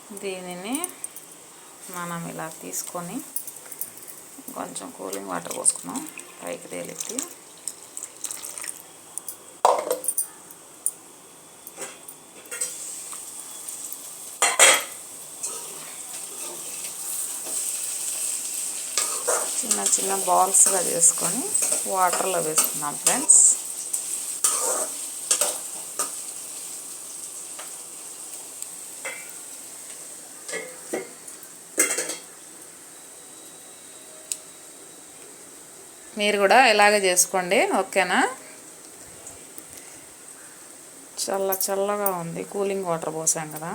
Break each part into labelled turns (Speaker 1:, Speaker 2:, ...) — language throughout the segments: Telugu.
Speaker 1: దీనిని మనం ఇలా తీసుకొని కొంచెం కూలింగ్ వాటర్ పోసుకున్నాం పైకి తేలిట్టి. చిన్న చిన్న బాల్స్గా చేసుకొని వాటర్లో వేసుకున్నాం ఫ్రెండ్స్. మీరు కూడా ఇలాగే చేసుకోండి, ఓకేనా. చల్లగా ఉంది, కూలింగ్ వాటర్ పోసాం కదా.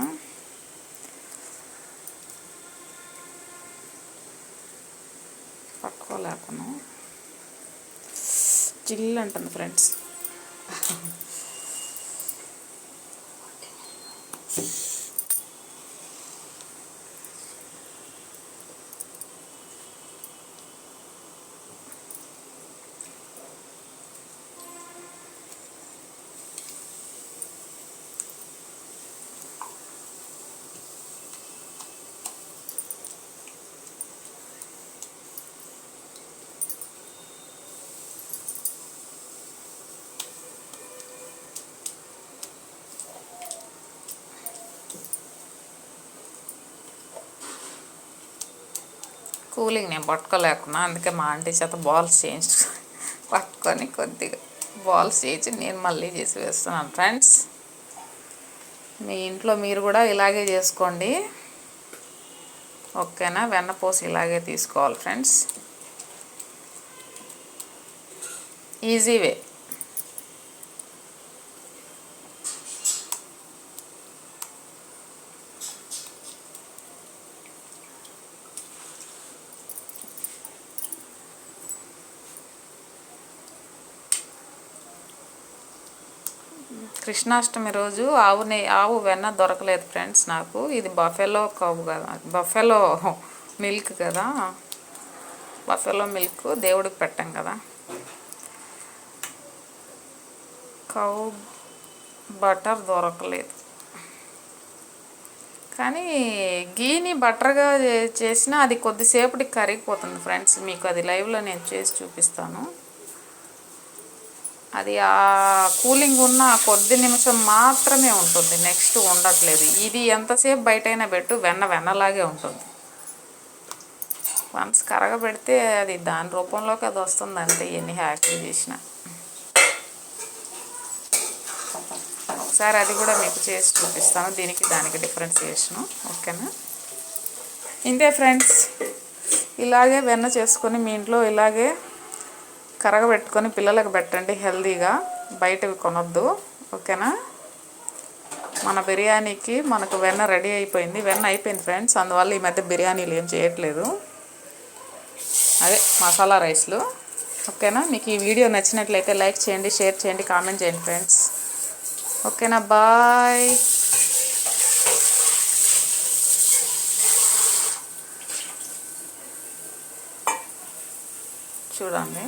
Speaker 1: పట్టుకోలేకున్నాం, చిల్లు అంటుంది ఫ్రెండ్స్. కూలింగ్ నేను పట్టుకోలేకున్నా, అందుకే మా ఆంటీ చేత బాల్స్ పట్టుకొని కొద్దిగా బాల్స్ చేసి నేను మళ్ళీ చేసి వేస్తున్నాను ఫ్రెండ్స్. మీ ఇంట్లో మీరు కూడా ఇలాగే చేసుకోండి, ఓకేనా. వెన్నపూస ఇలాగే తీసుకోవాలి ఫ్రెండ్స్, ఈజీ వే. కృష్ణాష్టమి రోజు ఆవు వెన్న దొరకలేదు ఫ్రెండ్స్ నాకు. ఇది బఫెలో కావు కదా, బఫెలో మిల్క్ కదా, బఫెలో మిల్క్ దేవుడికి పెట్టాం కదా. కౌ బటర్ దొరకలేదు, కానీ గీని బటర్గా చేసినా అది కొద్దిసేపటికి కరిగిపోతుంది ఫ్రెండ్స్. మీకు అది లైవ్లో నేను చేసి చూపిస్తాను. అది ఆ కూలింగ్ ఉన్న కొద్ది నిమిషం మాత్రమే ఉంటుంది, నెక్స్ట్ ఉండట్లేదు. ఇది ఎంతసేపు బయటైనా పెట్టు వెన్నలాగే ఉంటుంది. వన్స్ కరగబెడితే అది దాని రూపంలోకి అది వస్తుంది అంతే, ఎన్ని హ్యాక్లు చేసినా. ఒకసారి అది కూడా మీకు చేసి చూపిస్తాను, దీనికి దానికి డిఫరెన్సియేషను, ఓకేనా. ఇంతే ఫ్రెండ్స్, ఇలాగే వెన్న చేసుకొని మీ ఇంట్లో ఇలాగే కరగబెట్టుకొని పిల్లలకు పెట్టండి హెల్తీగా, బయటవి కొనొద్దు, ఓకేనా. మన బిర్యానీకి మనకు వెన్న రెడీ అయిపోయింది, వెన్న అయిపోయింది ఫ్రెండ్స్. అందువల్ల ఈ మధ్య బిర్యానీలు ఏం చేయట్లేదు, అదే మసాలా రైస్లు, ఓకేనా. మీకు ఈ వీడియో నచ్చినట్లయితే లైక్ చేయండి, షేర్ చేయండి, కామెంట్ చేయండి ఫ్రెండ్స్, ఓకేనా. బాయ్. చూడండి,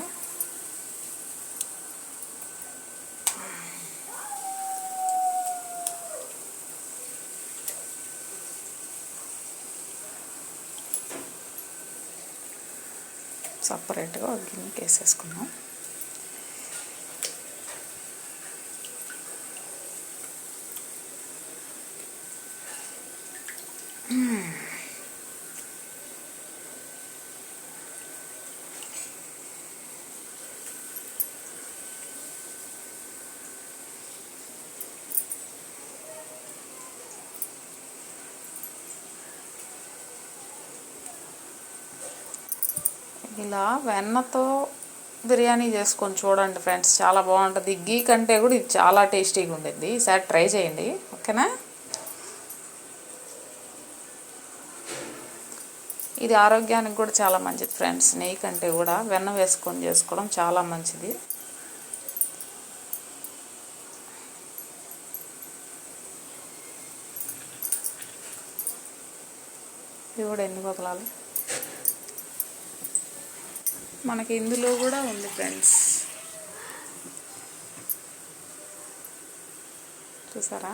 Speaker 1: సపరేట్గా ఒక గిన్నెకి వేసేసుకున్నాం. ఇలా వెన్నతో బిర్యానీ చేసుకొని చూడండి ఫ్రెండ్స్, చాలా బాగుంటుంది. గీ కంటే కూడా ఇది చాలా టేస్టీగా ఉండేది, ఈసారి ట్రై చేయండి, ఓకేనా. ఇది ఆరోగ్యానికి కూడా చాలా మంచిది ఫ్రెండ్స్, నెయ్యి కంటే కూడా వెన్న వేసుకొని చేసుకోవడం చాలా మంచిది. ఇది కూడా ఎన్ని వదలాలి మనకి ఇందులో కూడా ఉంది ఫ్రెండ్స్, చూసారా.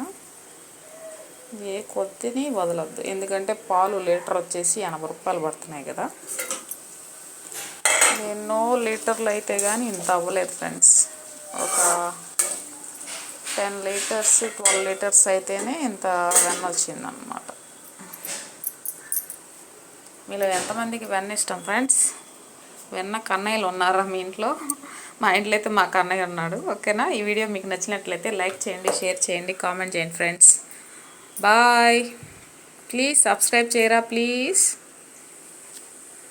Speaker 1: ఏ కొద్దిని వదలొద్దు, ఎందుకంటే పాలు లీటర్ వచ్చేసి 80 రూపాయలు పడుతున్నాయి కదా. ఎన్నో లీటర్లు అయితే కానీ ఇంత అవ్వలేదు ఫ్రెండ్స్. ఒక 10 లీటర్స్ 12 లీటర్స్ అయితేనే ఇంత వెన్న వచ్చిందన్నమాట. మీలో ఎంతమందికి వెన్న ఇష్టం ఫ్రెండ్స్? వెన్న కన్నయ్యలు ఉన్నారా మీ ఇంట్లో? మా ఇంట్లో అయితే మా కన్నయ్య ఉన్నాడు. ఓకేనా? ఈ వీడియో మీకు నచ్చినట్లయితే లైక్ చేయండి, షేర్ చేయండి, కామెంట్ చేయండి ఫ్రెండ్స్. బాయ్. ప్లీజ్ సబ్స్క్రైబ్ చేయరా ప్లీజ్.